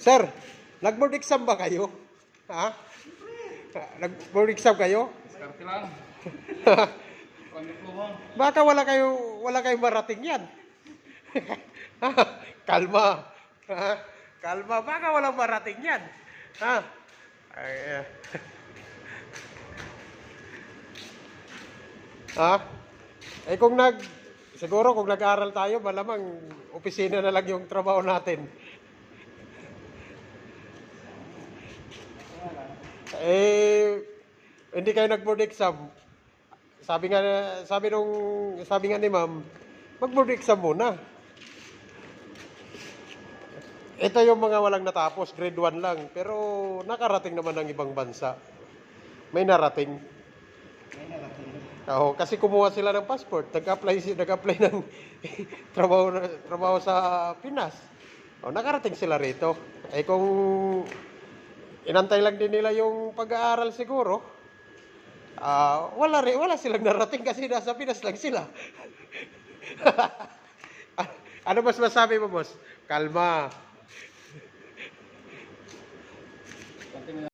Sir, nag-board exam ba kayo? Ha? Nag-board exam kayo? Diskarte lang. Pagdiploman. Baka wala kayong marating yan. Kalma. Ha? Kalma, baka walang marating yan. Ha? Ay, ha? Eh siguro kung nag-aaral tayo, malamang opisina na lang yung trabaho natin. Eh, hindi kayo nag-board exam. Sabi nga ni ma'am, mag-board exam muna. Ito yung mga walang natapos, grade 1 lang, pero nakarating naman ng ibang bansa. May narating. Oo, kasi kumuha sila ng passport, nag-apply ng trabaho sa Pinas. O, nakarating sila rito. Eh kung inantay lang din nila yung pag-aaral siguro, wala silang narating kasi nasa Pinas lang sila. Ano mas masabi mo, boss? Kalma.